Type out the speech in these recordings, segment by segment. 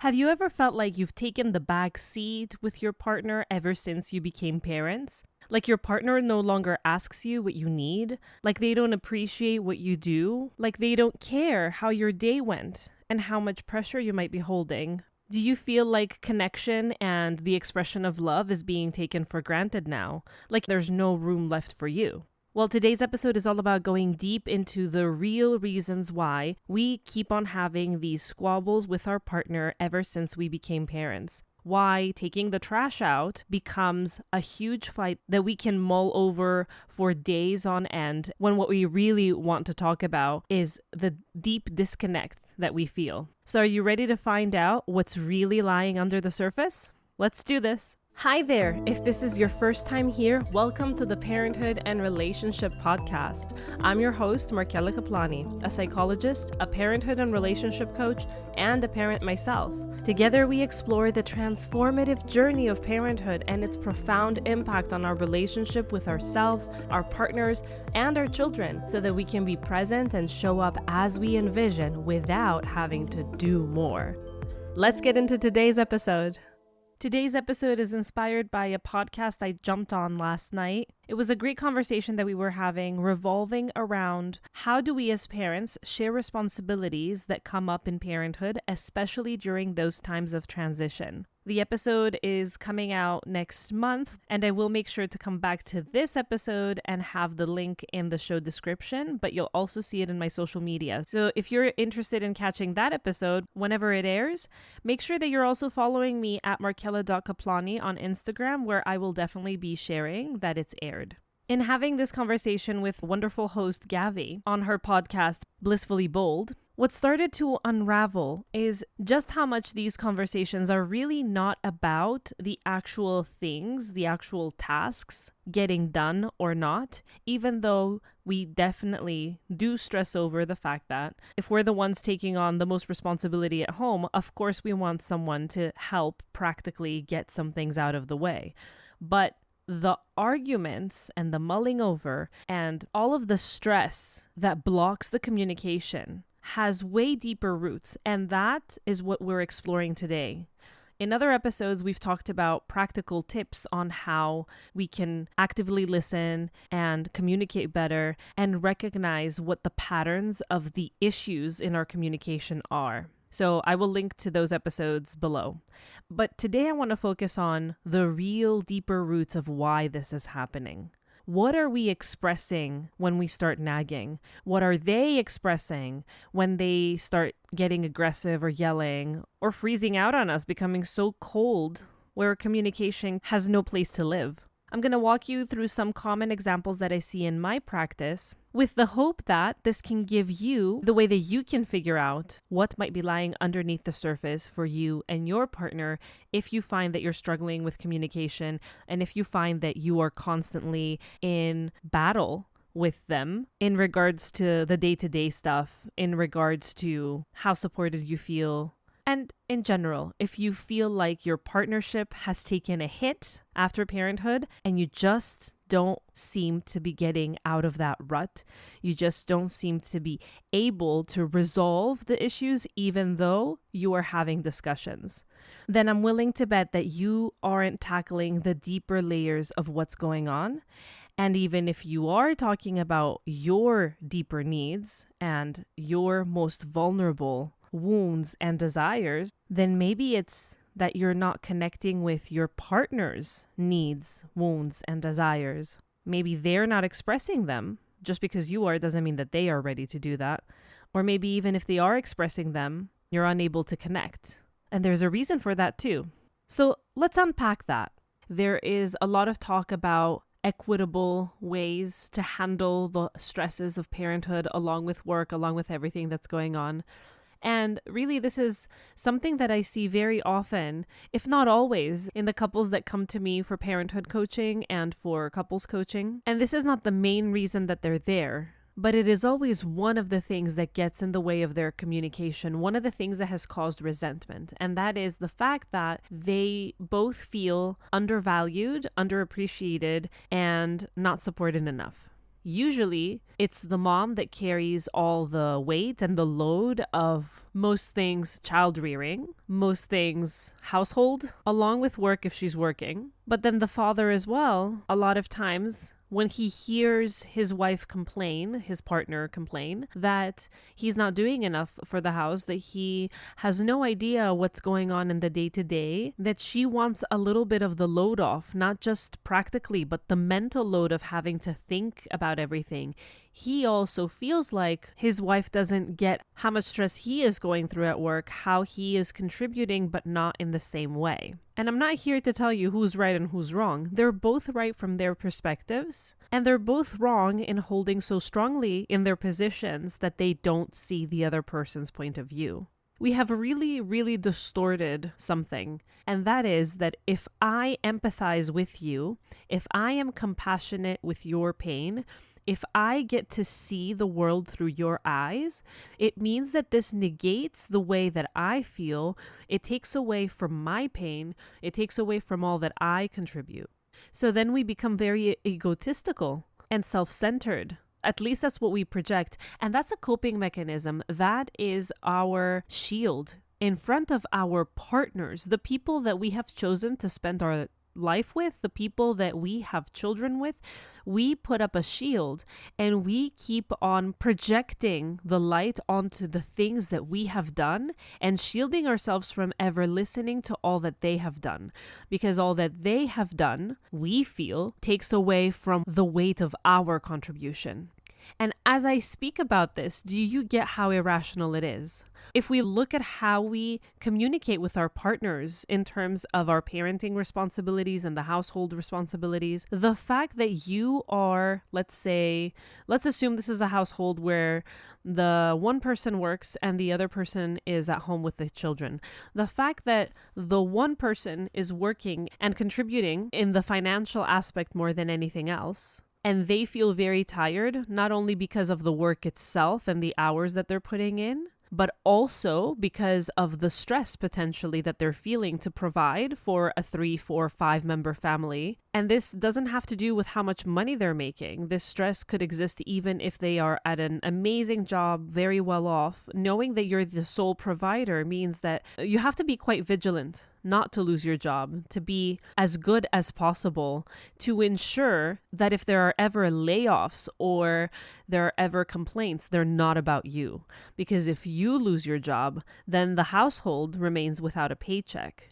Have you ever felt like you've taken the back seat with your partner ever since you became parents? Like your partner no longer asks you what you need, like they don't appreciate what you do, like they don't care how your day went and how much pressure you might be holding. Do you feel like connection and the expression of love is being taken for granted now? Like there's no room left for you? Well, today's episode is all about going deep into the real reasons why we keep on having these squabbles with our partner ever since we became parents. Why taking the trash out becomes a huge fight that we can mull over for days on end, when what we really want to talk about is the deep disconnect that we feel. So are you ready to find out what's really lying under the surface? Let's do this. Hi there. If this is your first time here, welcome to the Parenthood and Relationship Podcast. I'm your host, Markella Kaplani, a psychologist, a parenthood and relationship coach, and a parent myself. Together, we explore the transformative journey of parenthood and its profound impact on our relationship with ourselves, our partners, and our children, so that we can be present and show up as we envision without having to do more. Let's get into today's episode. Today's episode is inspired by a podcast I jumped on last night. It was a great conversation that we were having revolving around how do we as parents share responsibilities that come up in parenthood, especially during those times of transition. The episode is coming out next month, and I will make sure to come back to this episode and have the link in the show description, but you'll also see it in my social media. So if you're interested in catching that episode whenever it airs, make sure that you're also following me at markella.kaplani on Instagram, where I will definitely be sharing that it's aired. In having this conversation with wonderful host Gavi on her podcast, Blissfully Bold, what started to unravel is just how much these conversations are really not about the actual things, the actual tasks getting done or not, even though we definitely do stress over the fact that if we're the ones taking on the most responsibility at home, of course we want someone to help practically get some things out of the way. But the arguments and the mulling over and all of the stress that blocks the communication has way deeper roots, and that is what we're exploring today. In other episodes, we've talked about practical tips on how we can actively listen and communicate better and recognize what the patterns of the issues in our communication are. So I will link to those episodes below. But today I want to focus on the real deeper roots of why this is happening. What are we expressing when we start nagging? What are they expressing when they start getting aggressive or yelling or freezing out on us, becoming so cold where communication has no place to live? I'm going to walk you through some common examples that I see in my practice with the hope that this can give you the way that you can figure out what might be lying underneath the surface for you and your partner if you find that you're struggling with communication and if you find that you are constantly in battle with them in regards to the day-to-day stuff, in regards to how supported you feel. And in general, if you feel like your partnership has taken a hit after parenthood and you just don't seem to be getting out of that rut, you just don't seem to be able to resolve the issues even though you are having discussions, then I'm willing to bet that you aren't tackling the deeper layers of what's going on. And even if you are talking about your deeper needs and your most vulnerable wounds and desires, then maybe it's that you're not connecting with your partner's needs, wounds, and desires. Maybe they're not expressing them. Just because you are doesn't mean that they are ready to do that. Or maybe even if they are expressing them, you're unable to connect. And there's a reason for that too. So let's unpack that. There is a lot of talk about equitable ways to handle the stresses of parenthood along with work, along with everything that's going on. And really, this is something that I see very often, if not always, in the couples that come to me for parenthood coaching and for couples coaching. And this is not the main reason that they're there, but it is always one of the things that gets in the way of their communication, one of the things that has caused resentment. And that is the fact that they both feel undervalued, underappreciated, and not supported enough. Usually, it's the mom that carries all the weight and the load of most things child rearing, most things household, along with work if she's working. But then the father as well, a lot of times, when he hears his wife complain, his partner complain, that he's not doing enough for the house, that he has no idea what's going on in the day-to-day, that she wants a little bit of the load off, not just practically, but the mental load of having to think about everything. He also feels like his wife doesn't get how much stress he is going through at work, how he is contributing, but not in the same way. And I'm not here to tell you who's right and who's wrong. They're both right from their perspectives, and they're both wrong in holding so strongly in their positions that they don't see the other person's point of view. We have really, really distorted something, and that is that if I empathize with you, if I am compassionate with your pain, if I get to see the world through your eyes, it means that this negates the way that I feel. It takes away from my pain. It takes away from all that I contribute. So then we become very egotistical and self-centered. At least that's what we project. And that's a coping mechanism. That is our shield in front of our partners, the people that we have chosen to spend our life with, the people that we have children with. We put up a shield and we keep on projecting the light onto the things that we have done and shielding ourselves from ever listening to all that they have done, because all that they have done, we feel, takes away from the weight of our contribution. And as I speak about this, do you get how irrational it is? If we look at how we communicate with our partners in terms of our parenting responsibilities and the household responsibilities, the fact that you are, let's assume this is a household where the one person works and the other person is at home with the children. The fact that the one person is working and contributing in the financial aspect more than anything else, and they feel very tired, not only because of the work itself and the hours that they're putting in, but also because of the stress potentially that they're feeling to provide for a 3, 4, 5-member family. And this doesn't have to do with how much money they're making. This stress could exist even if they are at an amazing job, very well off. Knowing that you're the sole provider means that you have to be quite vigilant not to lose your job, to be as good as possible, to ensure that if there are ever layoffs or there are ever complaints, they're not about you. Because if you lose your job, then the household remains without a paycheck.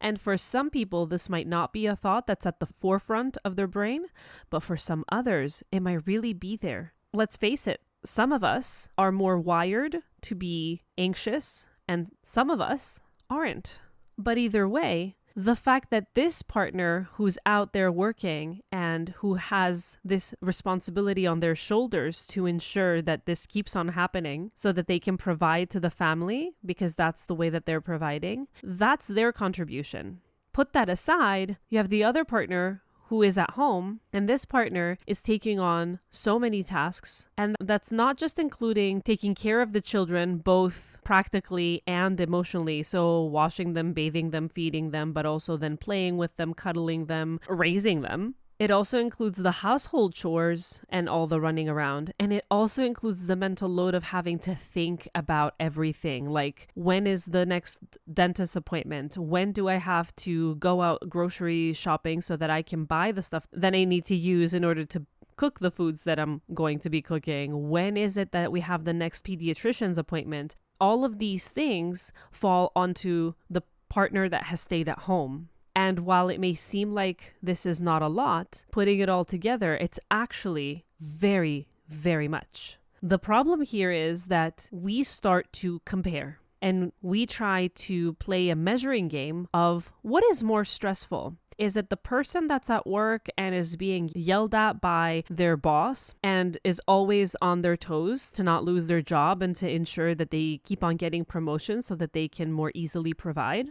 And for some people, this might not be a thought that's at the forefront of their brain, but for some others, it might really be there. Let's face it, some of us are more wired to be anxious, and some of us aren't. But either way, the fact that this partner who's out there working and who has this responsibility on their shoulders to ensure that this keeps on happening so that they can provide to the family, because that's the way that they're providing, that's their contribution. Put that aside, you have the other partner who is at home, and this partner is taking on so many tasks. And that's not just including taking care of the children, both practically and emotionally. So washing them, bathing them, feeding them, but also then playing with them, cuddling them, raising them. It also includes the household chores and all the running around. And it also includes the mental load of having to think about everything. Like, when is the next dentist appointment? When do I have to go out grocery shopping so that I can buy the stuff that I need to use in order to cook the foods that I'm going to be cooking? When is it that we have the next pediatrician's appointment? All of these things fall onto the partner that has stayed at home. And while it may seem like this is not a lot, putting it all together, it's actually very, very much. The problem here is that we start to compare and we try to play a measuring game of what is more stressful. Is it the person that's at work and is being yelled at by their boss and is always on their toes to not lose their job and to ensure that they keep on getting promotions so that they can more easily provide?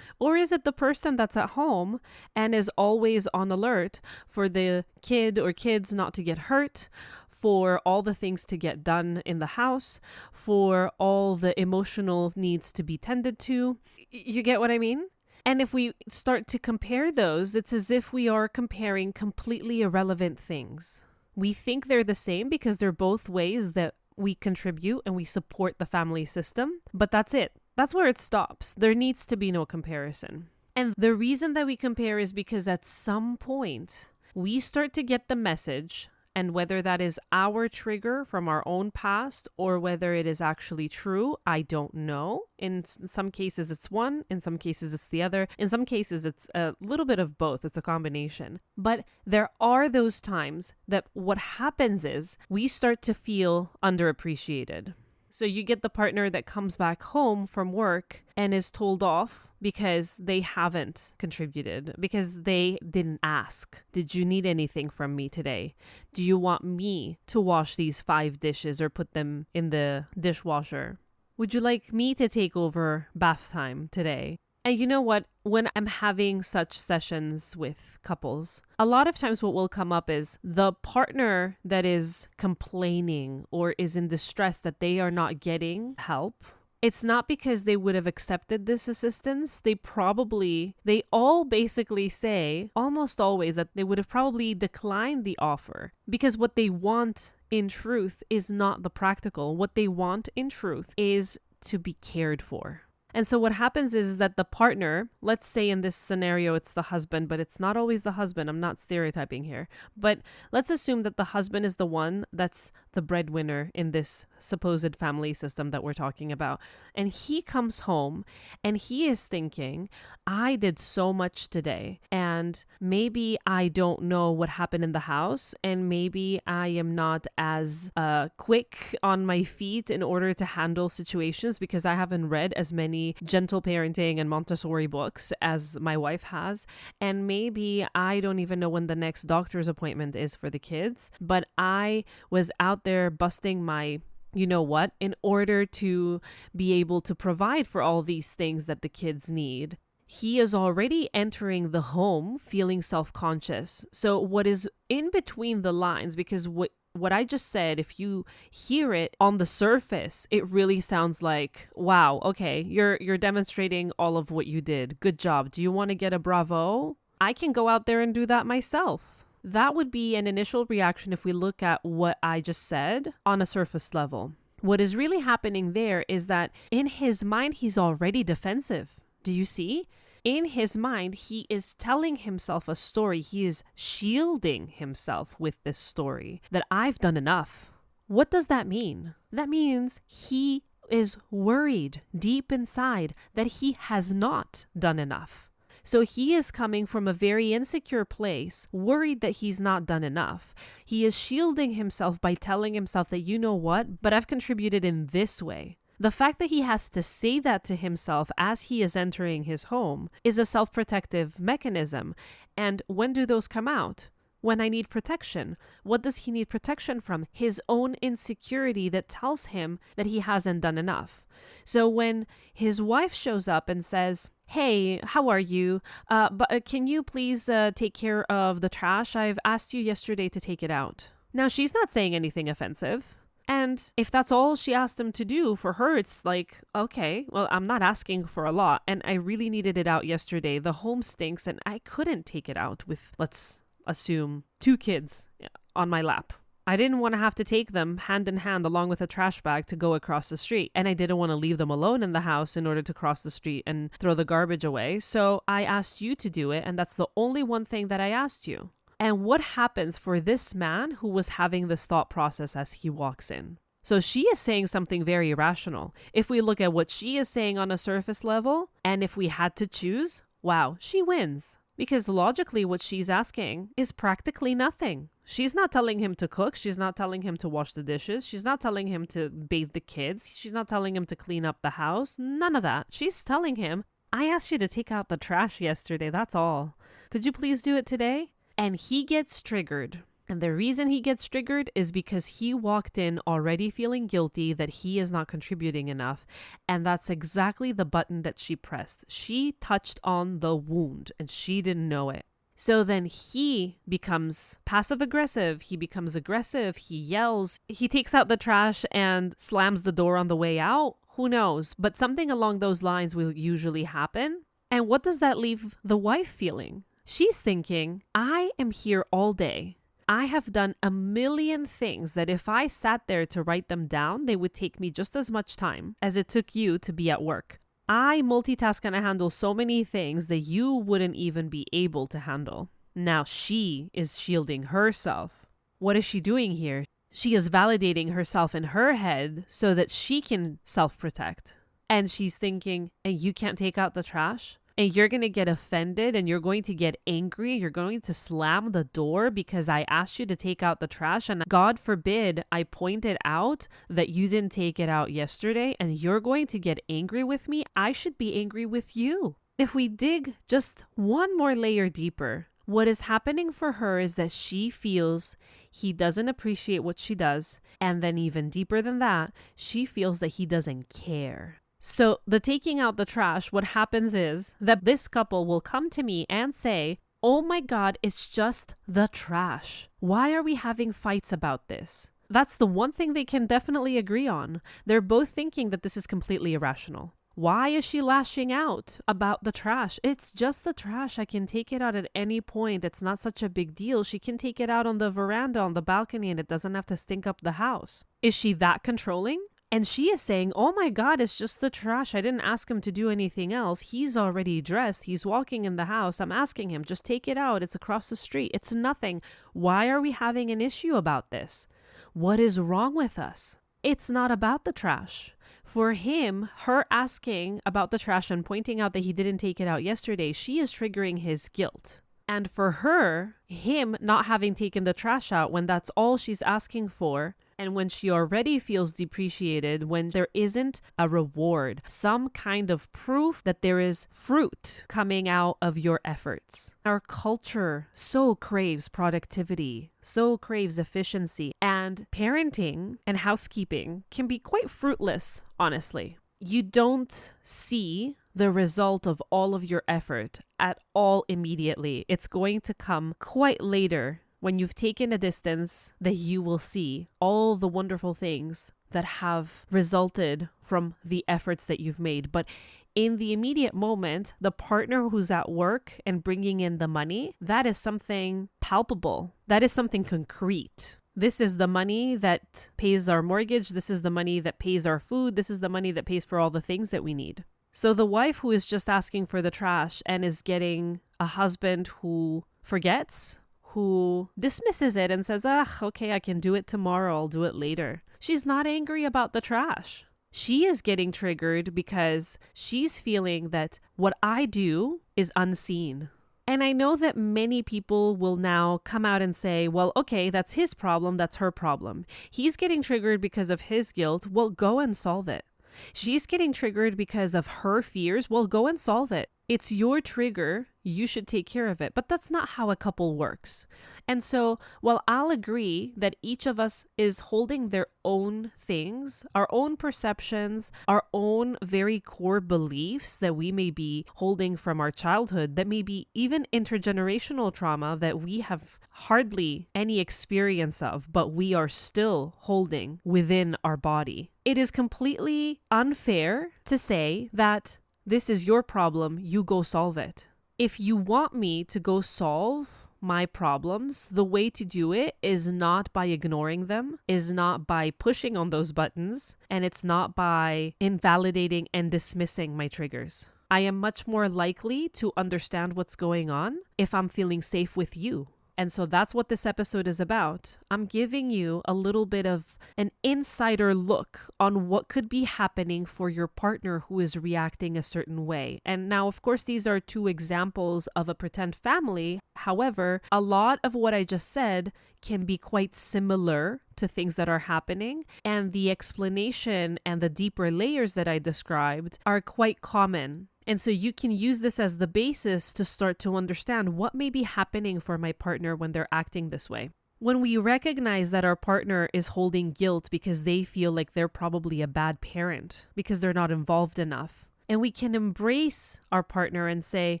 Or is it the person that's at home and is always on alert for the kid or kids not to get hurt, for all the things to get done in the house, for all the emotional needs to be tended to? You get what I mean? And if we start to compare those, it's as if we are comparing completely irrelevant things. We think they're the same because they're both ways that we contribute and we support the family system, but that's it. That's where it stops. There needs to be no comparison. And the reason that we compare is because at some point we start to get the message, and whether that is our trigger from our own past or whether it is actually true, I don't know. In some cases it's one, in some cases it's the other, in some cases it's a little bit of both, it's a combination. But there are those times that what happens is we start to feel underappreciated. So you get the partner that comes back home from work and is told off because they haven't contributed, because they didn't ask. Did you need anything from me today? Do you want me to wash these 5 dishes or put them in the dishwasher? Would you like me to take over bath time today? And you know what? When I'm having such sessions with couples, a lot of times what will come up is the partner that is complaining or is in distress that they are not getting help. It's not because they would have accepted this assistance. They all basically say, almost always, that they would have probably declined the offer because what they want in truth is not the practical. What they want in truth is to be cared for. And so what happens is that the partner, let's say in this scenario, it's the husband, but it's not always the husband. I'm not stereotyping here. But let's assume that the husband is the one that's the breadwinner in this supposed family system that we're talking about. And he comes home and he is thinking, I did so much today. And maybe I don't know what happened in the house. And maybe I am not as quick on my feet in order to handle situations because I haven't read as many gentle parenting and Montessori books as my wife has. And maybe I don't even know when the next doctor's appointment is for the kids, but I was out there busting my you know what in order to be able to provide for all these things that the kids need. He is already entering the home feeling self-conscious. So what is in between the lines, because what I just said, if you hear it on the surface, it really sounds like, wow, okay, you're demonstrating all of what you did. Good job. Do you want to get a bravo? I can go out there and do that myself. That would be an initial reaction if we look at what I just said on a surface level. What is really happening there is that in his mind, he's already defensive. Do you see? In his mind, he is telling himself a story. He is shielding himself with this story that I've done enough. What does that mean? That means he is worried deep inside that he has not done enough. So he is coming from a very insecure place, worried that he's not done enough. He is shielding himself by telling himself that, you know what, but I've contributed in this way. The fact that he has to say that to himself as he is entering his home is a self-protective mechanism. And when do those come out? When I need protection. What does he need protection from? His own insecurity that tells him that he hasn't done enough. So when his wife shows up and says, hey, how are you? But can you please take care of the trash? I've asked you yesterday to take it out. Now, she's not saying anything offensive. And if that's all she asked him to do, for her, it's like, okay, well, I'm not asking for a lot. And I really needed it out yesterday. The home stinks and I couldn't take it out with, let's assume, 2 kids on my lap. I didn't want to have to take them hand in hand along with a trash bag to go across the street. And I didn't want to leave them alone in the house in order to cross the street and throw the garbage away. So I asked you to do it. And that's the only one thing that I asked you. And what happens for this man who was having this thought process as he walks in? So she is saying something very irrational. If we look at what she is saying on a surface level, and if we had to choose, wow, she wins. Because logically what she's asking is practically nothing. She's not telling him to cook. She's not telling him to wash the dishes. She's not telling him to bathe the kids. She's not telling him to clean up the house. None of that. She's telling him, I asked you to take out the trash yesterday. That's all. Could you please do it today? And he gets triggered. And the reason he gets triggered is because he walked in already feeling guilty that he is not contributing enough. And that's exactly the button that she pressed. She touched on the wound and she didn't know it. So then he becomes passive aggressive. He becomes aggressive. He yells. He takes out the trash and slams the door on the way out. Who knows? But something along those lines will usually happen. And what does that leave the wife feeling? She's thinking, I am here all day. I have done a million things that if I sat there to write them down, they would take me just as much time as it took you to be at work. I multitask and I handle so many things that you wouldn't even be able to handle. Now she is shielding herself. What is she doing here? She is validating herself in her head so that she can self-protect. And she's thinking, and you can't take out the trash? And you're going to get offended and you're going to get angry. You're going to slam the door because I asked you to take out the trash. And God forbid I pointed out that you didn't take it out yesterday and you're going to get angry with me. I should be angry with you. If we dig just one more layer deeper, what is happening for her is that she feels he doesn't appreciate what she does. And then even deeper than that, she feels that he doesn't care. So the taking out the trash, what happens is that this couple will come to me and say, oh my God, it's just the trash. Why are we having fights about this? That's the one thing they can definitely agree on. They're both thinking that this is completely irrational. Why is she lashing out about the trash? It's just the trash. I can take it out at any point. It's not such a big deal. She can take it out on the veranda, on the balcony, and it doesn't have to stink up the house. Is she that controlling? And she is saying, oh my God, it's just the trash. I didn't ask him to do anything else. He's already dressed. He's walking in the house. I'm asking him, just take it out. It's across the street. It's nothing. Why are we having an issue about this? What is wrong with us? It's not about the trash. For him, her asking about the trash and pointing out that he didn't take it out yesterday, she is triggering his guilt. And for her, him not having taken the trash out when that's all she's asking for, and when she already feels depreciated, when there isn't a reward, some kind of proof that there is fruit coming out of your efforts. Our culture so craves productivity, so craves efficiency, and parenting and housekeeping can be quite fruitless, honestly. You don't see the result of all of your effort at all immediately. It's going to come quite later when you've taken a distance that you will see all the wonderful things that have resulted from the efforts that you've made. But in the immediate moment, the partner who's at work and bringing in the money, that is something palpable. That is something concrete. This is the money that pays our mortgage. This is the money that pays our food. This is the money that pays for all the things that we need. So the wife who is just asking for the trash and is getting a husband who forgets, who dismisses it and says, okay, I can do it tomorrow. I'll do it later. She's not angry about the trash. She is getting triggered because she's feeling that what I do is unseen. And I know that many people will now come out and say, well, okay, that's his problem. That's her problem. He's getting triggered because of his guilt. Well, go and solve it. She's getting triggered because of her fears. Well, go and solve it. It's your trigger. You should take care of it. But that's not how a couple works. And so while I'll agree that each of us is holding their own things, our own perceptions, our own very core beliefs that we may be holding from our childhood, that may be even intergenerational trauma that we have hardly any experience of, but we are still holding within our body. It is completely unfair to say that this is your problem, you go solve it. If you want me to go solve my problems, the way to do it is not by ignoring them, is not by pushing on those buttons, and it's not by invalidating and dismissing my triggers. I am much more likely to understand what's going on if I'm feeling safe with you. And so that's what this episode is about. I'm giving you a little bit of an insider look on what could be happening for your partner who is reacting a certain way. And now, of course, these are two examples of a pretend family. However, a lot of what I just said can be quite similar to things that are happening. And the explanation and the deeper layers that I described are quite common. And so you can use this as the basis to start to understand what may be happening for my partner when they're acting this way. When we recognize that our partner is holding guilt because they feel like they're probably a bad parent, because they're not involved enough, And we can embrace our partner and say,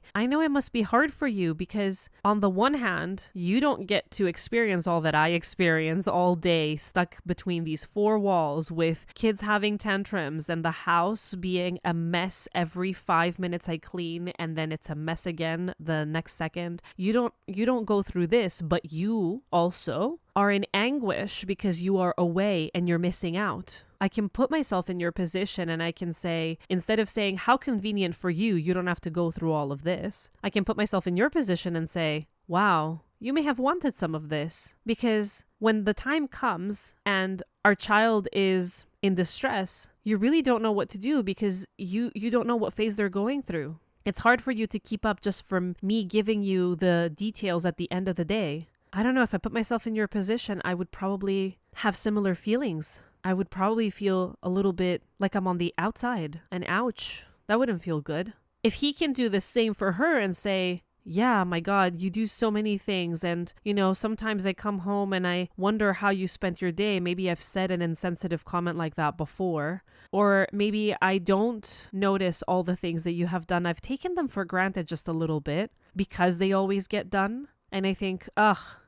I know it must be hard for you because on the one hand, you don't get to experience all that I experience all day stuck between these four walls with kids having tantrums and the house being a mess every 5 minutes I clean and then it's a mess again the next second. You don't go through this, but you also are in anguish because you are away and you're missing out. I can put myself in your position and I can say, instead of saying, how convenient for you, you don't have to go through all of this. I can put myself in your position and say, wow, you may have wanted some of this. Because when the time comes and our child is in distress, you really don't know what to do because you don't know what phase they're going through. It's hard for you to keep up just from me giving you the details at the end of the day. I don't know, if I put myself in your position, I would probably have similar feelings. I would probably feel a little bit like I'm on the outside. And ouch, that wouldn't feel good. If he can do the same for her and say, yeah, my God, you do so many things. And, sometimes I come home and I wonder how you spent your day. Maybe I've said an insensitive comment like that before. Or maybe I don't notice all the things that you have done. I've taken them for granted just a little bit because they always get done. And I think,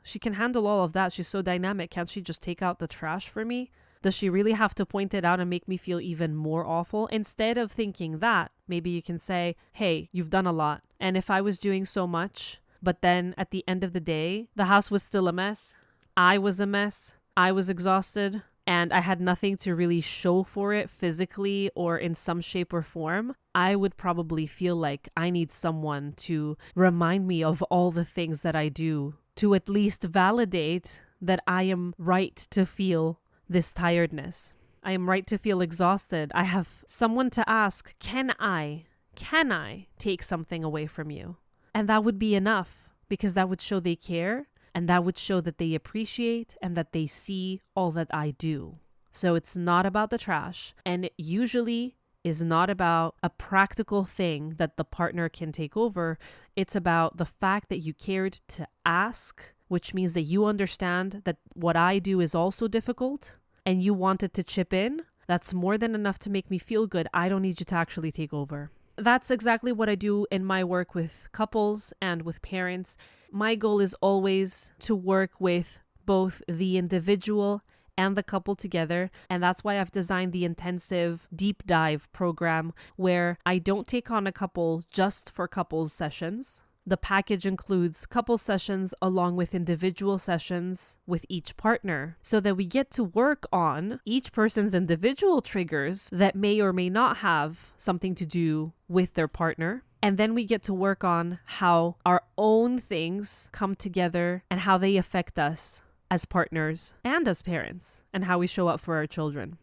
she can handle all of that. She's so dynamic. Can't she just take out the trash for me? Does she really have to point it out and make me feel even more awful? Instead of thinking that, maybe you can say, hey, you've done a lot. And if I was doing so much, but then at the end of the day, the house was still a mess. I was a mess. I was exhausted. And I had nothing to really show for it physically or in some shape or form, I would probably feel like I need someone to remind me of all the things that I do, to at least validate that I am right to feel this tiredness. I am right to feel exhausted. I have someone to ask, can I take something away from you? And that would be enough because that would show they care and that would show that they appreciate and that they see all that I do. So it's not about the trash, and it usually is not about a practical thing that the partner can take over. It's about the fact that you cared to ask, which means that you understand that what I do is also difficult and you wanted to chip in. That's more than enough to make me feel good. I don't need you to actually take over. That's exactly what I do in my work with couples and with parents. My goal is always to work with both the individual and the couple together. And that's why I've designed the intensive deep dive program where I don't take on a couple just for couples sessions. The package includes couple sessions along with individual sessions with each partner so that we get to work on each person's individual triggers that may or may not have something to do with their partner. And then we get to work on how our own things come together and how they affect us as partners and as parents and how we show up for our children.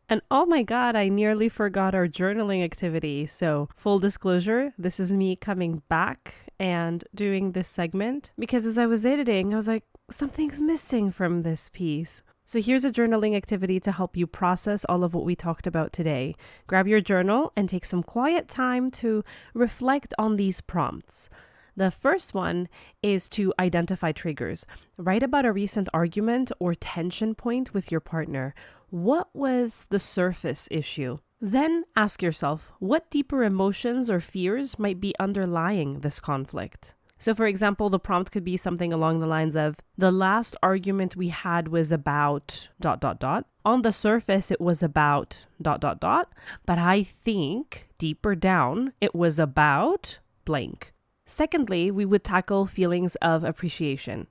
And oh my God, I nearly forgot our journaling activity. So full disclosure, this is me coming back and doing this segment because as I was editing, I was like, something's missing from this piece. So here's a journaling activity to help you process all of what we talked about today. Grab your journal and take some quiet time to reflect on these prompts. The first one is to identify triggers. Write about a recent argument or tension point with your partner. What was the surface issue? Then ask yourself, what deeper emotions or fears might be underlying this conflict? So for example, the prompt could be something along the lines of, the last argument we had was about ... On the surface, it was about ... But I think deeper down, it was about blank. Secondly, we would tackle feelings of appreciation.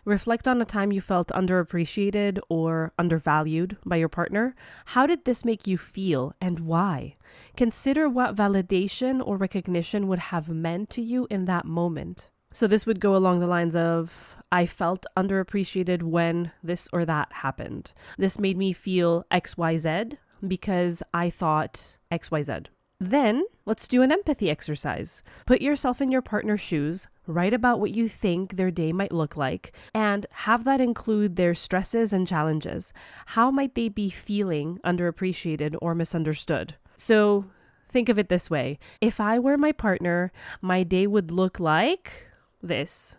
Reflect on a time you felt underappreciated or undervalued by your partner. How did this make you feel and why? Consider what validation or recognition would have meant to you in that moment. So this would go along the lines of, I felt underappreciated when this or that happened. This made me feel XYZ because I thought XYZ. Then let's do an empathy exercise. Put yourself in your partner's shoes, write about what you think their day might look like, and have that include their stresses and challenges. How might they be feeling underappreciated or misunderstood? So think of it this way. If I were my partner, my day would look like this.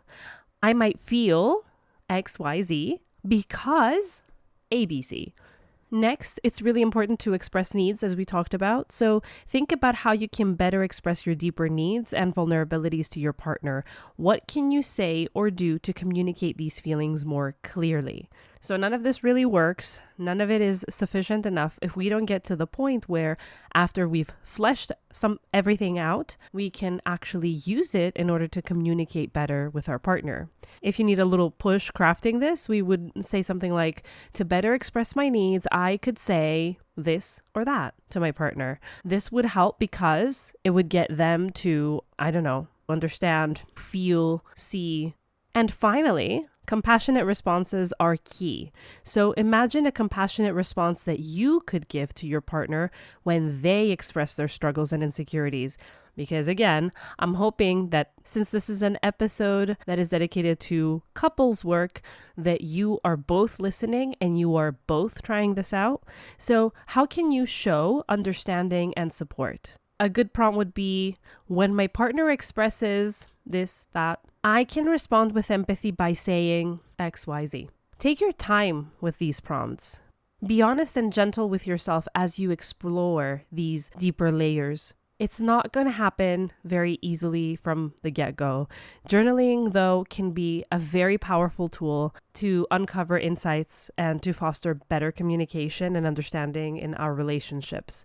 I might feel XYZ because ABC. Next, it's really important to express needs, as we talked about. So think about how you can better express your deeper needs and vulnerabilities to your partner. What can you say or do to communicate these feelings more clearly? So none of this really works. None of it is sufficient enough if we don't get to the point where after we've fleshed everything out, we can actually use it in order to communicate better with our partner. If you need a little push crafting this, we would say something like, to better express my needs, I could say this or that to my partner. This would help because it would get them to, understand, feel, see. And finally, compassionate responses are key. So imagine a compassionate response that you could give to your partner when they express their struggles and insecurities. Because again, I'm hoping that since this is an episode that is dedicated to couples work, that you are both listening and you are both trying this out. So how can you show understanding and support? A good prompt would be, when my partner expresses this, that, I can respond with empathy by saying XYZ. Take your time with these prompts. Be honest and gentle with yourself as you explore these deeper layers. It's not going to happen very easily from the get-go. Journaling, though, can be a very powerful tool to uncover insights and to foster better communication and understanding in our relationships.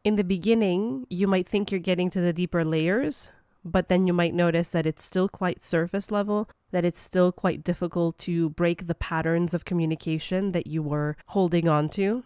In the beginning, you might think you're getting to the deeper layers, but then you might notice that it's still quite surface level, that it's still quite difficult to break the patterns of communication that you were holding on to.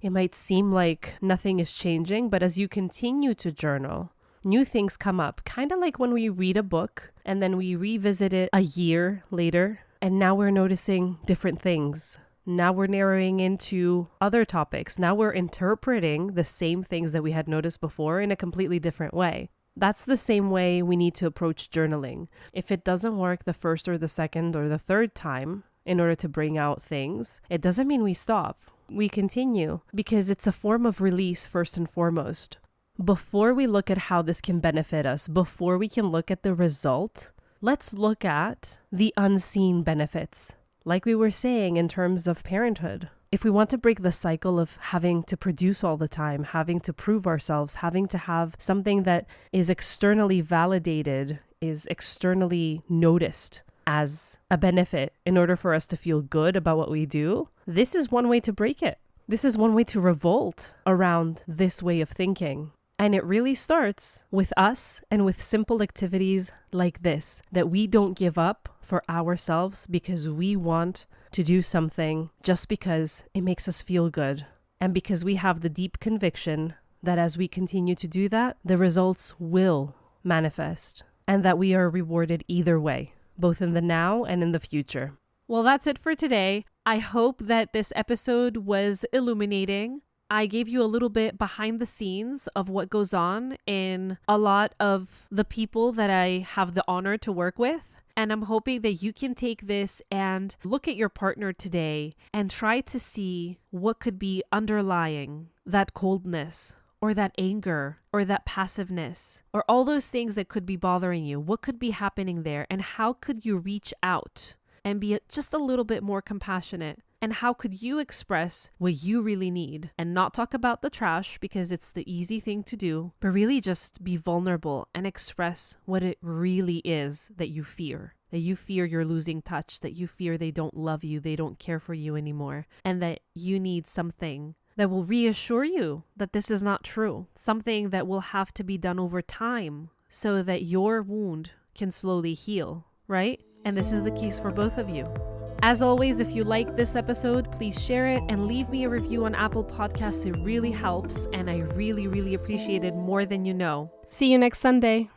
It might seem like nothing is changing, but as you continue to journal, new things come up, kind of like when we read a book and then we revisit it a year later, and now we're noticing different things. Now we're narrowing into other topics. Now we're interpreting the same things that we had noticed before in a completely different way. That's the same way we need to approach journaling. If it doesn't work the first or the second or the third time in order to bring out things, it doesn't mean we stop. We continue because it's a form of release first and foremost. Before we look at how this can benefit us, before we can look at the result, let's look at the unseen benefits. Like we were saying in terms of parenthood. If we want to break the cycle of having to produce all the time, having to prove ourselves, having to have something that is externally validated, is externally noticed as a benefit in order for us to feel good about what we do, this is one way to break it. This is one way to revolt around this way of thinking. And it really starts with us and with simple activities like this, that we don't give up for ourselves because we want to do something just because it makes us feel good. And because we have the deep conviction that as we continue to do that, the results will manifest and that we are rewarded either way, both in the now and in the future. Well, that's it for today. I hope that this episode was illuminating. I gave you a little bit behind the scenes of what goes on in a lot of the people that I have the honor to work with. And I'm hoping that you can take this and look at your partner today and try to see what could be underlying that coldness or that anger or that passiveness or all those things that could be bothering you. What could be happening there? And how could you reach out and be just a little bit more compassionate? And how could you express what you really need and not talk about the trash because it's the easy thing to do, but really just be vulnerable and express what it really is that you fear. That you fear you're losing touch, that you fear they don't love you, they don't care for you anymore, and that you need something that will reassure you that this is not true. Something that will have to be done over time so that your wound can slowly heal, right? And this is the case for both of you. As always, if you like this episode, please share it and leave me a review on Apple Podcasts. It really helps, and I really, really appreciate it more than you know. See you next Sunday.